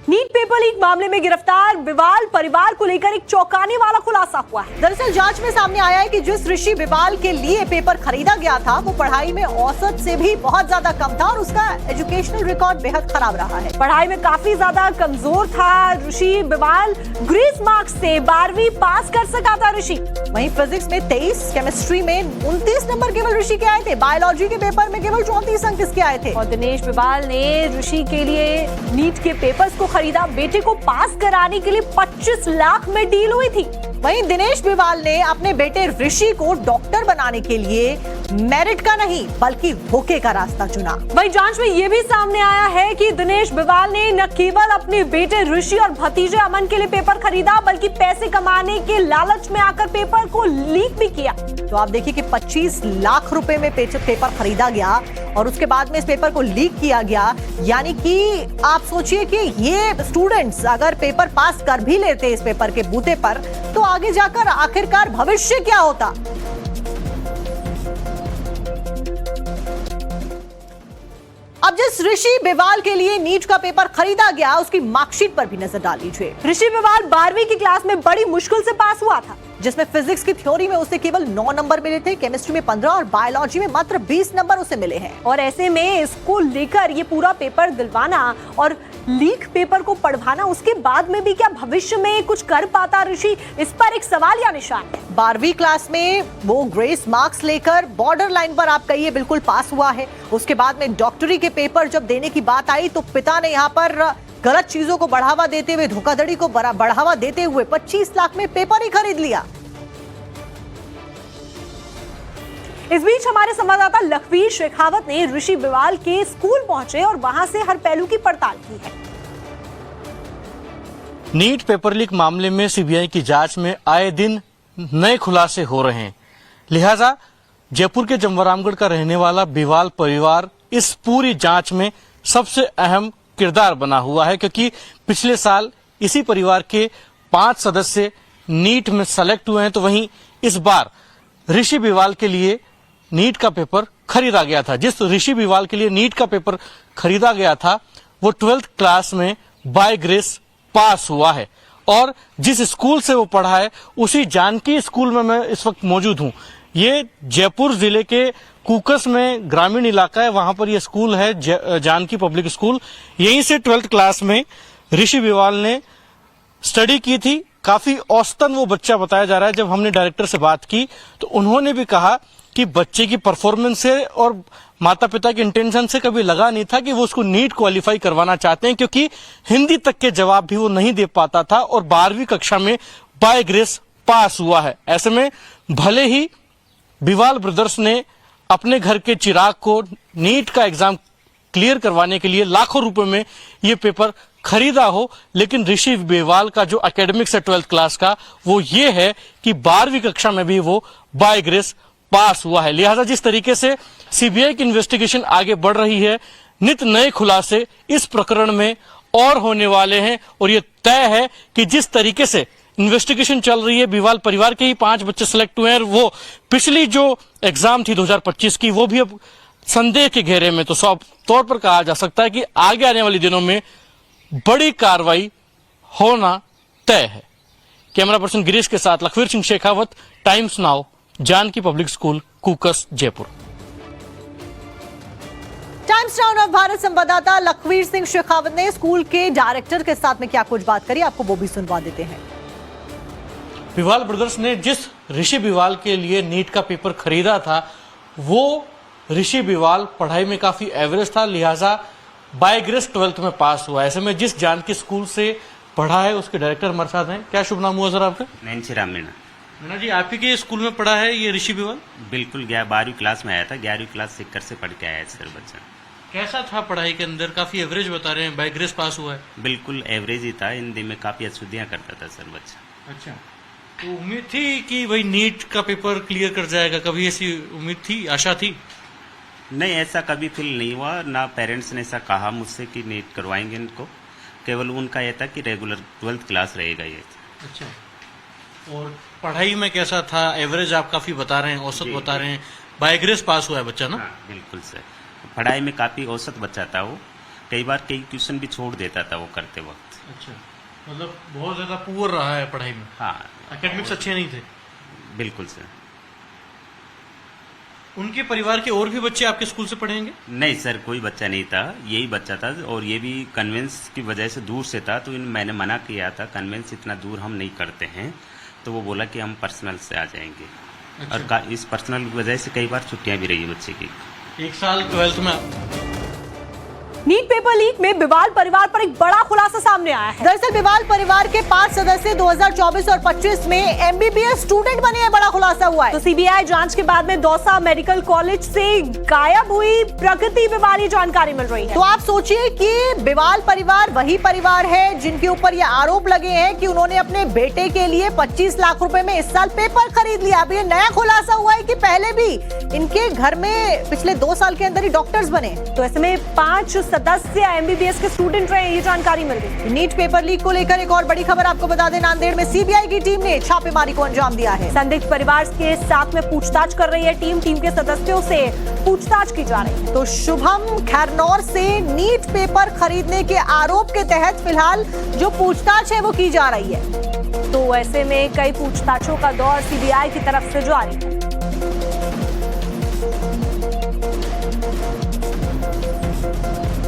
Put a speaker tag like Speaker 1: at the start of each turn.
Speaker 1: NEET paper leak मामले में गिरफ्तार बिवाल परिवार को लेकर एक चौंकाने वाला खुलासा हुआ है।
Speaker 2: दरअसल जांच में सामने आया है कि जिस ऋषि बिवाल के लिए पेपर खरीदा गया था वो पढ़ाई में औसत से भी बहुत ज्यादा कम था और उसका एजुकेशनल रिकॉर्ड बेहद खराब रहा है।
Speaker 1: पढ़ाई में काफी ज्यादा कमजोर था ऋषि बिवाल। ग्रेस मार्क्स से 12वीं पास कर सका था ऋषि।
Speaker 2: वहीं फिजिक्स में 23, केमिस्ट्री में 29 नंबर केवल ऋषि के आए थे। बायोलॉजी के पेपर में केवल 34 अंक इसके आए थे।
Speaker 1: और दिनेश बिवाल ने ऋषि के लिए नीट के पेपर्स को खरीदा। बेटे को पास कराने के लिए 25 लाख में डील हुई थी।
Speaker 2: वहीं दिनेश बिवाल ने अपने बेटे ऋषि को डॉक्टर बनाने के लिए मेरिट का नहीं बल्कि धोखे का रास्ता चुना।
Speaker 1: वहीं जांच में यह भी सामने आया है कि दिनेश बिवाल ने न केवल अपने बेटे ऋषि और भतीजे अमन के लिए पेपर खरीदा बल्कि पैसे कमाने के लालच में आकर पेपर को लीक भी किया।
Speaker 2: तो आप देखिए कि 25 लाख रुपए में पेपर खरीदा गया और उसके बाद में इस पेपर को लीक किया गया। यानी कि आप सोचिए कि ये स्टूडेंट्स अगर पेपर पास कर भी लेते इस पेपर के बूते पर तो आगे जाकर आखिरकार भविष्य क्या होता। अब जिस ऋषि बिवाल के लिए नीट का पेपर खरीदा गया उसकी मार्कशीट पर भी नजर डाल लीजिए।
Speaker 1: ऋषि बिवाल 12वीं की क्लास में बड़ी मुश्किल से पास हुआ था,
Speaker 2: जिसमें फिजिक्स की थ्योरी में उसे केवल 9 नंबर मिले थे, केमिस्ट्री में 15 और बायोलॉजी में मात्र 20 नंबर उसे मिले हैं।
Speaker 1: और ऐसे में इसको लेकर ये पूरा पेपर दिलवाना और लीक पेपर को पढ़वाना, उसके बाद में भी क्या भविष्य में कुछ कर पाता ऋषि, इस पर एक सवाल या निशान है।
Speaker 2: 12वीं क्लास में वो ग्रेस मार्क्स लेकर बॉर्डर लाइन पर आप कहिए बिल्कुल पास हुआ है। उसके बाद में डॉक्टरी के पेपर जब देने की बात आई तो पिता ने यहाँ पर गलत चीजों को बढ़ावा देते हुए, धोखाधड़ी को बढ़ावा देते हुए 25 लाख में पेपर ही खरीद लिया।
Speaker 1: इस बीच हमारे संवाददाता लखवीर शेखावत ने ऋषि बिवाल के स्कूल पहुंचे और वहां से हर पहलू की पड़ताल की है।
Speaker 3: नीट पेपर लीक मामले में सीबीआई की जांच में आए दिन नए खुलासे हो रहे हैं, लिहाजा जयपुर के जमवरामगढ़ का रहने वाला बिवाल परिवार इस पूरी जांच में सबसे अहम किरदार बना हुआ है, क्योंकि पिछले साल इसी परिवार के 5 सदस्य नीट में सेलेक्ट हुए हैं। तो वहीं इस बार ऋषि बिवाल के लिए नीट का पेपर खरीदा गया था। जिस ऋषि बिवाल के लिए नीट का पेपर खरीदा गया था वो 12th क्लास में बाय ग्रेस पास हुआ है और जिस स्कूल से वो पढ़ा है उसी जानकी स्कूल में मैं इस वक्त मौजूद हूं। ये जयपुर जिले के कुकस में ग्रामीण इलाका है, वहां पर ये स्कूल है जानकी पब्लिक स्कूल। यहीं से 12th क्लास में ऋषि बिवाल ने स्टडी की थी। काफी औसतन वो बच्चा बताया जा रहा है। जब हमने डायरेक्टर से बात की तो उन्होंने भी कहा कि बच्चे की परफॉर्मेंस से और माता पिता के इंटेंशन से कभी लगा नहीं था कि वो उसको नीट क्वालिफाई करवाना चाहते हैं, क्योंकि हिंदी तक के जवाब भी वो नहीं दे पाता था और 12वीं कक्षा में बाय ग्रेस पास हुआ है। ऐसे में भले ही बिवाल ब्रदर्स ने अपने घर के चिराग को नीट का एग्जाम क्लियर करवाने के लिए लाखों रुपए में ये पेपर खरीदा हो, लेकिन ऋषि बिवाल का जो एकेडमिक्स है 12th क्लास का वो ये है कि 12वीं कक्षा में भी वो बाय ग्रेस पास हुआ है। लिहाजा जिस तरीके से सीबीआई की इन्वेस्टिगेशन आगे बढ़ रही है, नित नए खुलासे इस प्रकरण में और होने वाले हैं और ये तय है कि जिस तरीके से इन्वेस्टिगेशन चल रही है, बिवाल परिवार के ही 5 बच्चे सिलेक्ट हुए हैं और वो पिछली जो एग्जाम थी 2025 की वो भी अब संदेह के घेरे में। तो साफ तौर पर कहा जा सकता है कि आगे आने वाले दिनों में बड़ी कार्रवाई होना तय है। कैमरा पर्सन गिरीश के साथ Lakhvir Singh Shekhawat, Times Now, Janki public school, Kukas, Jaipur.
Speaker 2: Times Now Nav Bharat संवाददाता लखवीर सिंह शेखावत ने स्कूल के डायरेक्टर के साथ में क्या कुछ बात करी, आपको वो भी सुनवा देते हैं।
Speaker 3: बिवाल ब्रदर्स ने जिस ऋषि बिवाल के लिए नीट का पेपर खरीदा था वो ऋषि बिवाल पढ़ाई में काफी एवरेज था, लिहाजा बाय ग्रेस 12th में पास हुआ। ऐसे में जिस जानकी स्कूल से पढ़ा है उसके डायरेक्टर हमारे साथ हैं। क्या शुभ नाम हुआ सर आपका?
Speaker 4: नैन्सी राम मीणा।
Speaker 3: मीणा जी, आप ही के स्कूल में पढ़ा है ये ऋषि बिवाल?
Speaker 4: बिल्कुल, 12वीं क्लास में आया था। 11वीं क्लास सिक्कर से पढ़ के आया है सर बच्चा।
Speaker 3: कैसा था पढ़ाई के अंदर? काफी एवरेज बता रहे हैं, बाय ग्रेस पास हुआ है।
Speaker 4: बिल्कुल एवरेज ही था, हिंदी में काफी अशुद्धियाँ करता था सर बच्चा।
Speaker 3: अच्छा, तो उम्मीद थी कि भाई नीट का पेपर क्लियर कर जाएगा, कभी ऐसी उम्मीद थी, आशा थी?
Speaker 4: नहीं, ऐसा कभी फील नहीं हुआ, ना पेरेंट्स ने ऐसा कहा मुझसे कि नीट करवाएंगे इनको। केवल उनका यह था कि रेगुलर 12th क्लास रहेगा ये।
Speaker 3: अच्छा, और पढ़ाई में कैसा था? एवरेज आप काफी बता रहे हैं, औसत बता रहे हैं, बाय ग्रेस पास हुआ है बच्चा ना?
Speaker 4: हाँ, बिल्कुल सर, पढ़ाई में काफी औसत बच्चा था वो। कई बार कई क्वेश्चन भी छोड़ देता था वो करते वक्त।
Speaker 3: अच्छा, मतलब बहुत ज्यादा पुअर रहा है पढ़ाई में,
Speaker 4: हाँ
Speaker 3: एकेडमिक्स अच्छे नहीं थे।
Speaker 4: बिल्कुल सर।
Speaker 3: उनके परिवार के और भी बच्चे आपके स्कूल से पढ़ेंगे?
Speaker 4: नहीं सर, कोई बच्चा नहीं था, यही बच्चा था, और ये भी कन्वेंस की वजह से दूर से था, तो मैंने मना किया था, कन्वेंस इतना दूर हम नहीं करते हैं, तो वो बोला कि हम पर्सनल से आ जाएंगे।
Speaker 3: अच्छा।
Speaker 4: और इस पर्सनल की वजह से कई बार छुट्टियां भी रही बच्चे की।
Speaker 3: एक साल 12th में।
Speaker 1: नीट पेपर लीक में बिवाल परिवार पर एक बड़ा खुलासा सामने आया है।
Speaker 2: दरअसल बिवाल परिवार के 5 सदस्य 2024 और 25 में एमबीबीएस स्टूडेंट बने हैं, बड़ा खुलासा हुआ है।
Speaker 1: तो सीबीआई जांच के बाद में दौसा मेडिकल कॉलेज से गायब हुई प्रकृति बिवाल, जानकारी मिल रही है।
Speaker 2: तो आप सोचिए कि बिवाल परिवार वही परिवार है जिनके ऊपर ये आरोप लगे हैं कि उन्होंने अपने बेटे के लिए 25 लाख रुपए में इस साल पेपर खरीद लिया। अब ये नया खुलासा हुआ है कि पहले भी इनके घर में पिछले 2 साल के अंदर ही डॉक्टर्स बने।
Speaker 1: तो ऐसे में 5 सदस्य एमबीबीएस के स्टूडेंट रहे, ये जानकारी मिल रही।
Speaker 2: नीट पेपर लीक को लेकर एक और बड़ी खबर आपको बता दें, नांदेड़ में सीबीआई की टीम ने छापेमारी को अंजाम दिया है।
Speaker 1: संदिग्ध परिवार के साथ में पूछताछ कर रही है टीम के सदस्यों से पूछताछ की जा रही है।
Speaker 2: तो शुभम खैरनौर से नीट पेपर खरीदने के आरोप के तहत फिलहाल जो पूछताछ है वो की जा रही है।
Speaker 1: तो ऐसे में कई पूछताछों का दौर सीबीआई की तरफ से जारी है।